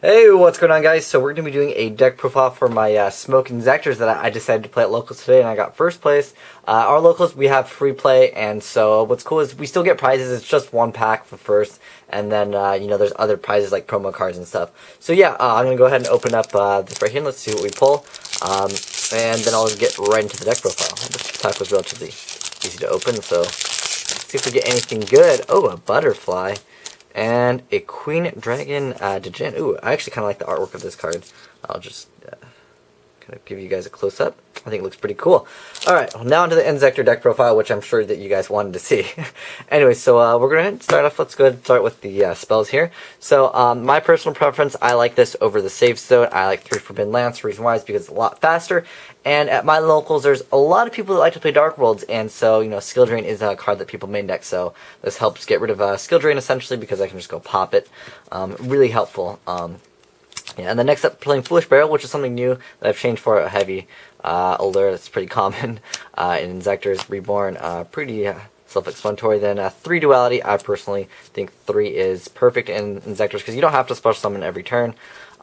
Hey, what's going on, guys? So we're going to be doing a deck profile for my Smoke Inzektors that I decided to play at locals today, and I got first place. Our locals, we have free play, and so what's cool is we still get prizes. It's just one pack for first, and then there's other prizes like promo cards and stuff. So yeah, I'm going to go ahead and open up this right here, and let's see what we pull, and then I'll get right into the deck profile. This pack was relatively easy to open, so let's see if we get anything good. Oh, a butterfly. And a Queen Dragon Djinn. Ooh, I actually kind of like the artwork of this card. I'll just kind of give you guys a close-up. I think it looks pretty cool. Alright, well, now onto the Inzektor deck profile, which I'm sure that you guys wanted to see. Anyway, so we're going to start off. Let's go ahead and start with the spells here. So, my personal preference, I like this over the Save Stone. I like 3 Forbidden Lance. The reason why is because it's a lot faster. And at my locals, there's a lot of people that like to play Dark Worlds, and so, Skill Drain is a card that people main deck, so this helps get rid of Skill Drain, essentially, because I can just go pop it. Really helpful. Yeah, and then next up, playing Foolish Barrel, which is something new that I've changed for a heavy older. That's pretty common in Inzektors Reborn. Pretty self-explanatory. Then 3 Duality. I personally think 3 is perfect in Inzektors because you don't have to special summon every turn.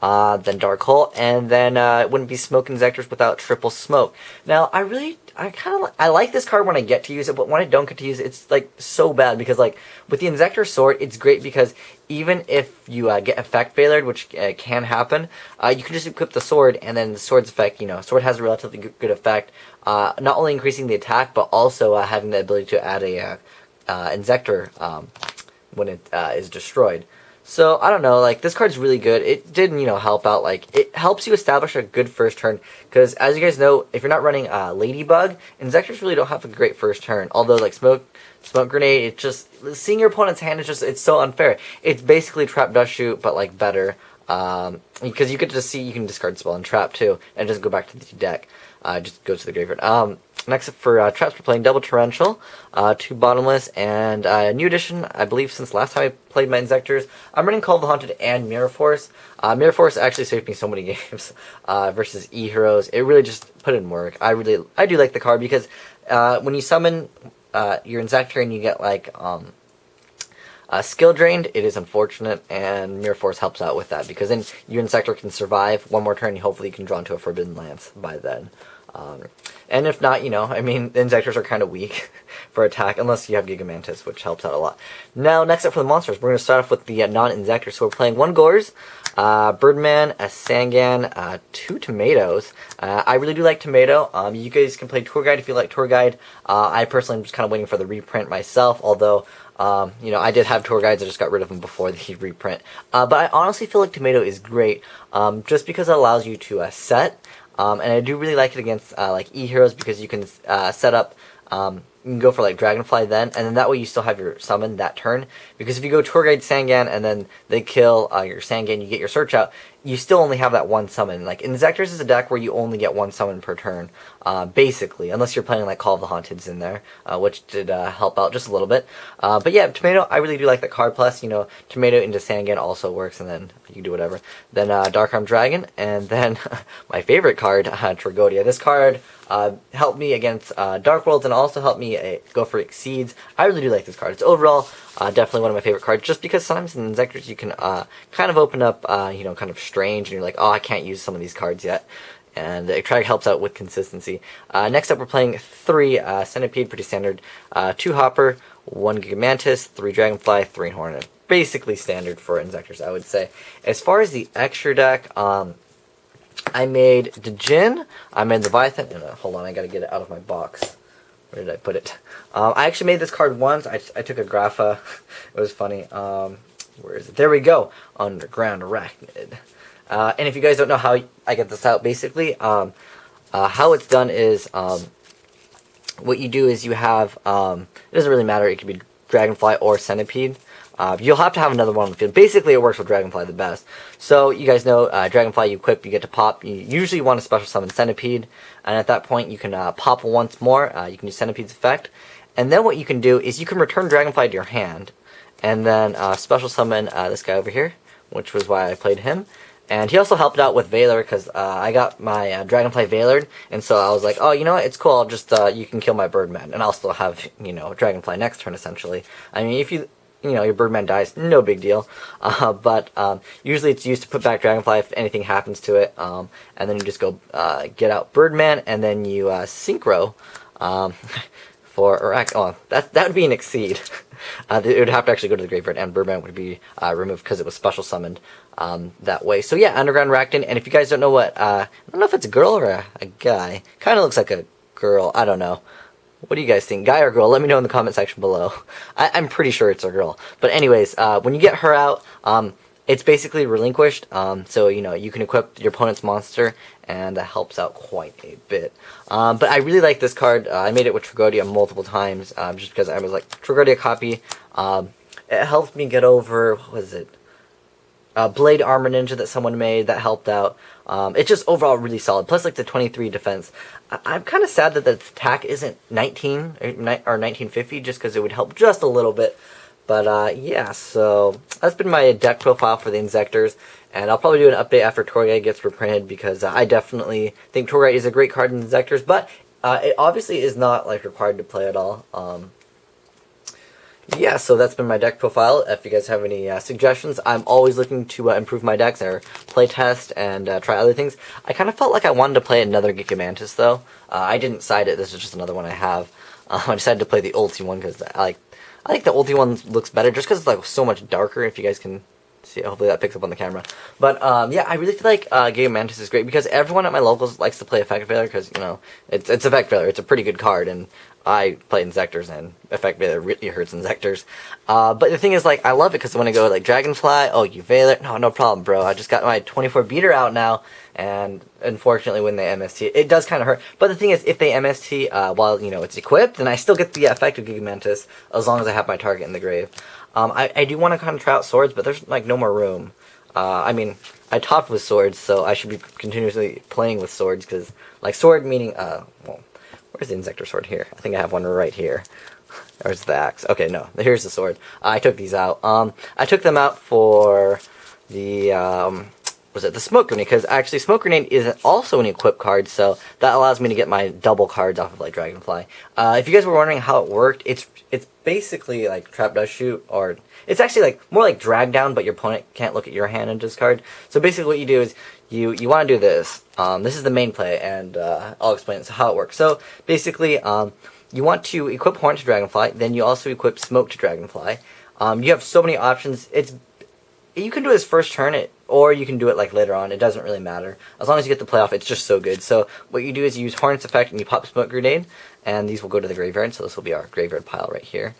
Then Dark Hole, and then it wouldn't be Smoke Inzektors without Triple Smoke. Now, I like this card when I get to use it, but when I don't get to use it, it's like so bad because like with the Inzektor Sword, it's great because even if you get effect failured, which can happen, you can just equip the sword, and then the sword's effect, sword has a relatively good effect, not only increasing the attack, but also having the ability to add a Inzektor when it is destroyed. So, I don't know, like, this card's really good. It did, help out, like, it helps you establish a good first turn, because, as you guys know, if you're not running Ladybug, Inzektors really don't have a great first turn, although, like, Smoke Grenade, it just, seeing your opponent's hand is just, it's so unfair. It's basically Trap Dust Shoot, but, like, better, because you get to see, you can discard Spell and Trap, too, and just go back to the deck, just go to the graveyard. Next up for traps, we're playing Double Torrential, 2 Bottomless, and a new addition, I believe since last time I played my Inzektors, I'm running Call of the Haunted and Mirror Force. Mirror Force actually saved me so many games versus E-Heroes. It really just put in work. I do like the card because when you summon your Inzektor and you get like skill drained, it is unfortunate, and Mirror Force helps out with that because then your Inzektor can survive one more turn, and hopefully you can draw into a Forbidden Lance by then. And if not, the Inzektors are kind of weak for attack, unless you have Gigamantis, which helps out a lot. Now, next up for the monsters, we're going to start off with the non-Inzektors. So we're playing 1 Gores, Birdman, a Sangan, 2 Tomatoes. I really do like Tomato. You guys can play Tourguide if you like Tourguide. I personally am just kind of waiting for the reprint myself, although I did have Tourguides, I just got rid of them before the reprint. But I honestly feel like Tomato is great, just because it allows you to set. And I do really like it against like E-Heroes because you can set up, you can go for like Dragonfly then, and then that way you still have your summon that turn. Because if you go Tourguide Sangan and then they kill your Sangan, you get your search out, you still only have that one summon. Like Inzektors is a deck where you only get one summon per turn, basically, unless you're playing like Call of the Haunteds in there, which did help out just a little bit. But yeah, Tomato, I really do like that card. Plus, Tomato into Sangan also works, and then you can do whatever. Then Dark Arm Dragon, and then my favorite card, Tragodia. This card helped me against Dark Worlds and also helped me go for Exceeds. I really do like this card. It's overall definitely one of my favorite cards, just because sometimes in Inzektors you can kind of open up, kind of strange, and you're like, oh, I can't use some of these cards yet. And the Extract helps out with consistency. Next up, we're playing 3 Centipede, pretty standard. 2 Hopper, 1 Gigamantis, 3 Dragonfly, 3 Hornet. Basically standard for Inzektors, I would say. As far as the extra deck, I made Djinn, I made Leviathan, and hold on, I gotta get it out of my box. Where did I put it? I actually made this card once. I took a grapha. It was funny. Where is it? There we go. Underground Arachnid. And if you guys don't know how I get this out, basically, how it's done is, what you do is you have, it doesn't really matter, it could be Dragonfly or Centipede. You'll have to have another one on the field. Basically, it works with Dragonfly the best. So, you guys know, Dragonfly, you equip, you get to pop. You usually want to special summon Centipede, and at that point, you can pop once more. You can use Centipede's effect. And then what you can do is you can return Dragonfly to your hand, and then special summon this guy over here, which was why I played him. And he also helped out with Valor, because I got my Dragonfly Valored, and so I was like, oh, you know what, it's cool, I'll just, you can kill my Birdman, and I'll still have, Dragonfly next turn, essentially. I mean, if you your Birdman dies, no big deal. But usually it's used to put back Dragonfly if anything happens to it. And then you just go get out Birdman, and then you Synchro for Iraq. Oh, that would be an Exceed. It would have to actually go to the graveyard, and Birdman would be removed because it was special summoned that way. So yeah, Underground Rakton. And if you guys don't know what, I don't know if it's a girl or a guy. Kind of looks like a girl. I don't know. What do you guys think? Guy or girl? Let me know in the comment section below. I'm pretty sure it's a girl. But anyways, when you get her out, it's basically relinquished. So, you can equip your opponent's monster, and that helps out quite a bit. But I really like this card. I made it with Tourguides multiple times, just because I was like, Tourguides copy. It helped me get over, what was it? Blade Armor Ninja that someone made, that helped out. It's just overall really solid. Plus, like, the 23 defense. I'm kind of sad that the attack isn't 19 or 1950, just because it would help just a little bit. But, yeah, so that's been my deck profile for the Inzektors. And I'll probably do an update after Tourguides gets reprinted, because I definitely think Tourguides is a great card in Inzektors. But it obviously is not, like, required to play at all. Yeah, so that's been my deck profile. If you guys have any suggestions, I'm always looking to improve my decks or play test and try other things. I kind of felt like I wanted to play another gigamantis, though. I didn't side it. This is just another one I have. I decided to play the ulti one because I like the ulti one looks better just because it's like so much darker. If you guys can see, hopefully that picks up on the camera. But yeah, I really feel like gigamantis is great because everyone at my locals likes to play Effect Failure because it's Effect Failure. It's a pretty good card, and I play Inzektors, and Effect Failure really hurts Inzektors. But the thing is, like, I love it because when I go, like, Dragonfly, oh, you Veiler, no problem, bro. I just got my 24 beater out now, and unfortunately when they MST, it does kind of hurt. But the thing is, if they MST while, it's equipped, then I still get the effect of Gigamantis as long as I have my target in the grave. I do want to kind of try out swords, but there's, like, no more room. I mean, I topped with swords, so I should be continuously playing with swords, because, like, sword meaning, well, where's the Inzektor sword here? I think I have one right here. There's the axe. Okay, no, here's the sword. I took these out. I took them out for the, was it the Smoke Grenade? Because actually Smoke Grenade is also an equip card, so that allows me to get my double cards off of, like, Dragonfly. If you guys were wondering how it worked, it's basically like Trap Dust Shoot, or it's actually like more like Drag Down, but your opponent can't look at your hand and discard. So basically what you do is you want to do this. This is the main play, and I'll explain how it works. So basically, you want to equip Horn to Dragonfly, then you also equip Smoke to Dragonfly. You have so many options. You can do this first turn, or you can do it like later on. It doesn't really matter. As long as you get the play off, it's just so good. So what you do is you use Hornet's Effect and you pop Smoke Grenade, and these will go to the graveyard. So this will be our graveyard pile right here.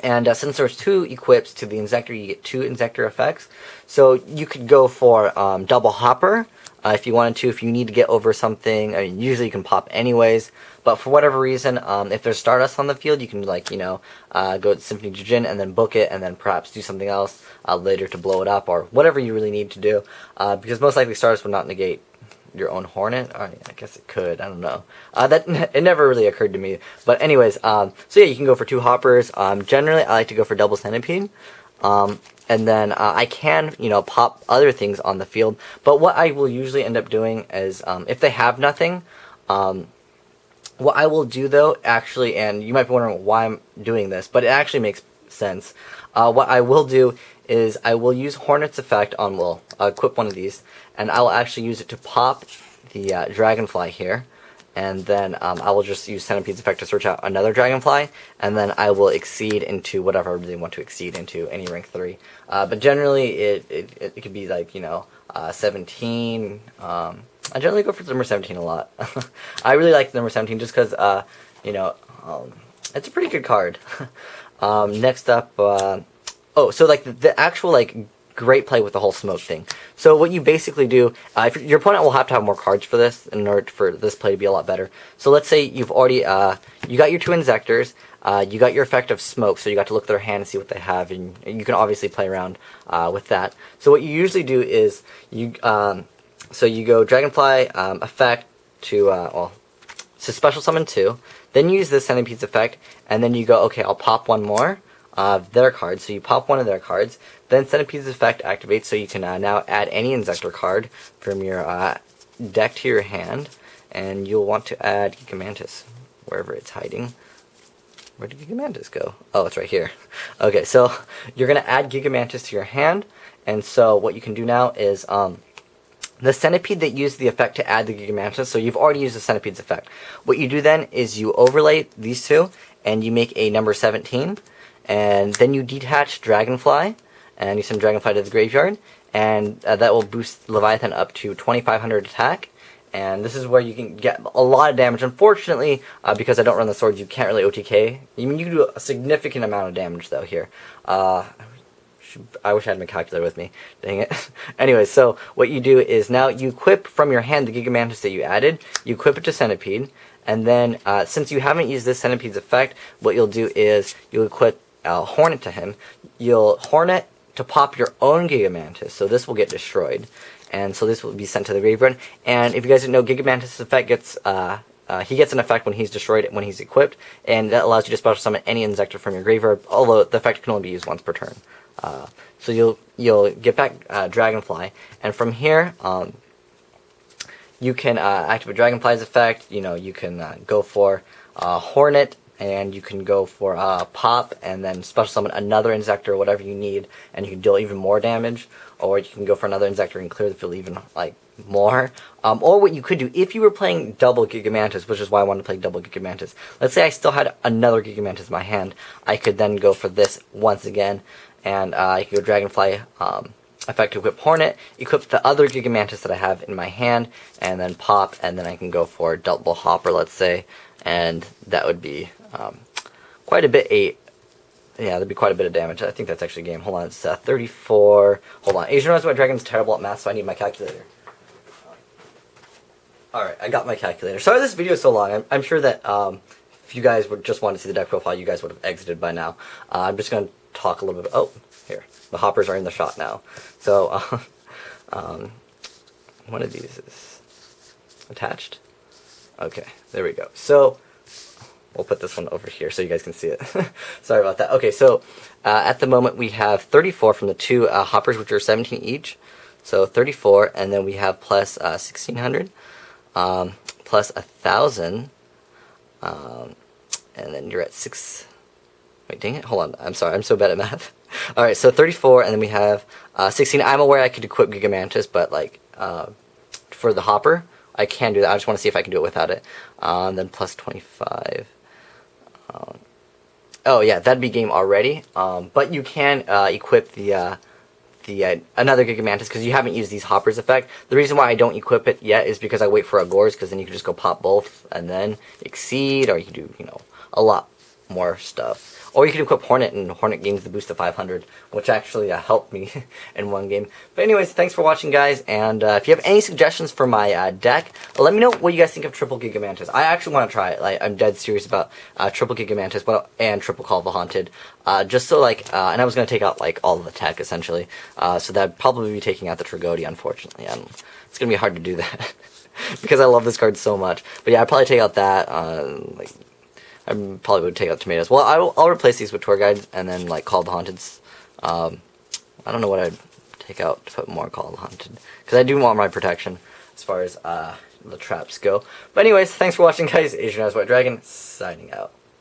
And since there's 2 equips to the Inzektor, you get 2 Inzektor effects. So you could go for double Hopper if you wanted to. If you need to get over something, I mean, usually you can pop anyways. But for whatever reason, if there's Stardust on the field, you can, like, go to Symphony Jujin and then book it, and then perhaps do something else later to blow it up, or whatever you really need to do. Because most likely Stardust would not negate your own Hornet. I guess it could. I don't know. It never really occurred to me. But anyways, so yeah, you can go for 2 Hoppers. Generally, I like to go for double Centipede. And then I can, pop other things on the field. But what I will usually end up doing is, if they have nothing, what I will do, though, actually, and you might be wondering why I'm doing this, but it actually makes sense. What I will do is I will use Hornet's Effect on, equip one of these, and I will actually use it to pop the Dragonfly here, and then I will just use Centipede's Effect to search out another Dragonfly, and then I will exceed into whatever I really want to exceed into, any rank 3. But generally, it could be, like, 17. I generally go for number 17 a lot. I really like the number 17 just because, it's a pretty good card. Next up, so, like, the actual, like, great play with the whole smoke thing. So what you basically do, if your opponent will have to have more cards for this in order for this play to be a lot better. So let's say you've already, you got your 2 Inzektors, you got your effect of smoke, so you got to look at their hand and see what they have, and you can obviously play around with that. So what you usually do is, so you go Dragonfly effect to, special summon 2, then you use this Centipede's effect, and then you go, okay, I'll pop one more of their cards. So you pop one of their cards, then Centipede's effect activates, so you can now add any Inzektor card from your deck to your hand, and you'll want to add Gigamantis wherever it's hiding. Where did gigamantis go? Oh, it's right here. Okay, so you're gonna add gigamantis to your hand, and so what you can do now is the centipede that used the effect to add the gigamantis, so you've already used the centipede's effect. What you do then is you overlay these two, and you make a number 17, and then you detach Dragonfly, and you send Dragonfly to the graveyard, and that will boost Leviathan up to 2500 attack, and this is where you can get a lot of damage. Unfortunately, because I don't run the swords, you can't really OTK. I mean, you can do a significant amount of damage, though, here. I wish I had my calculator with me. Dang it. Anyway, so what you do is now you equip from your hand the gigamantis that you added. You equip it to Centipede, and then since you haven't used this Centipede's effect, what you'll do is you'll equip Hornet to him. You'll Hornet to pop your own gigamantis, so this will get destroyed. And so this will be sent to the graveyard. And if you guys didn't know, gigamantis' effect gets he gets an effect when he's destroyed, when he's equipped, and that allows you to special summon any Inzektor from your graveyard, although the effect can only be used once per turn. So you'll get back Dragonfly, and from here you can activate Dragonfly's effect. You know, you can go for Hornet, and you can go for Pop, and then special summon another Inzektor, whatever you need, and you can deal even more damage. Or you can go for another Inzektor and clear the field even like more. Or what you could do, if you were playing double Gigamantis, which is why I wanted to play double Gigamantis. Let's say I still had another Gigamantis in my hand. I could then go for this once again, and I could go Dragonfly effect to equip Hornet, equip the other Gigamantis that I have in my hand, and then Pop, and then I can go for double Hopper, let's say, and that would be quite a bit. Yeah, that'd be quite a bit of damage. I think that's actually a game. Hold on, it's 34. Hold on. Asian knows my dragon's terrible at math, so I need my calculator. Alright, I got my calculator. Sorry this video is so long. I'm sure that if you guys would just want to see the deck profile, you guys would have exited by now. I'm just going to talk a little bit. Oh, here. The hoppers are in the shot now. So, one of these is attached. Okay, there we go. So, we'll put this one over here so you guys can see it. Sorry about that. Okay, so at the moment we have 34 from the two hoppers, which are 17 each. So 34, and then we have plus 1600, plus 1000, and then you're at 6. Wait, dang it. Hold on. I'm sorry. I'm so bad at math. All right, so 34, and then we have 16. I'm aware I could equip Gigamantis, but like for the hopper, I can do that. I just want to see if I can do it without it. Then plus 25. Oh yeah, that'd be game already. But you can equip the another Gigamantis because you haven't used these hoppers effect. The reason why I don't equip it yet is because I wait for a Gores, because then you can just go pop both and then exceed, or you can do, you know, a lot more stuff. Or you can equip Hornet, and Hornet gains the boost to 500, which actually helped me in one game. But anyways, thanks for watching, guys, and if you have any suggestions for my deck, let me know what you guys think of triple Gigamantis. I actually want to try it. Like, I'm dead serious about triple Gigamantis and triple Call of the Haunted, just so, like, and I was going to take out, like, all of the tech, essentially, so that'd probably be taking out the Tourguides, unfortunately, and it's going to be hard to do that, because I love this card so much. But yeah, I'd probably take out that, like, I probably would take out Tomatoes. Well, I'll replace these with Tourguides, and then, like, Call of the Haunteds. I don't know what I'd take out to put more Call of the Haunted, because I do want my protection as far as the traps go. But anyways, thanks for watching, guys. Asian White Dragon, signing out.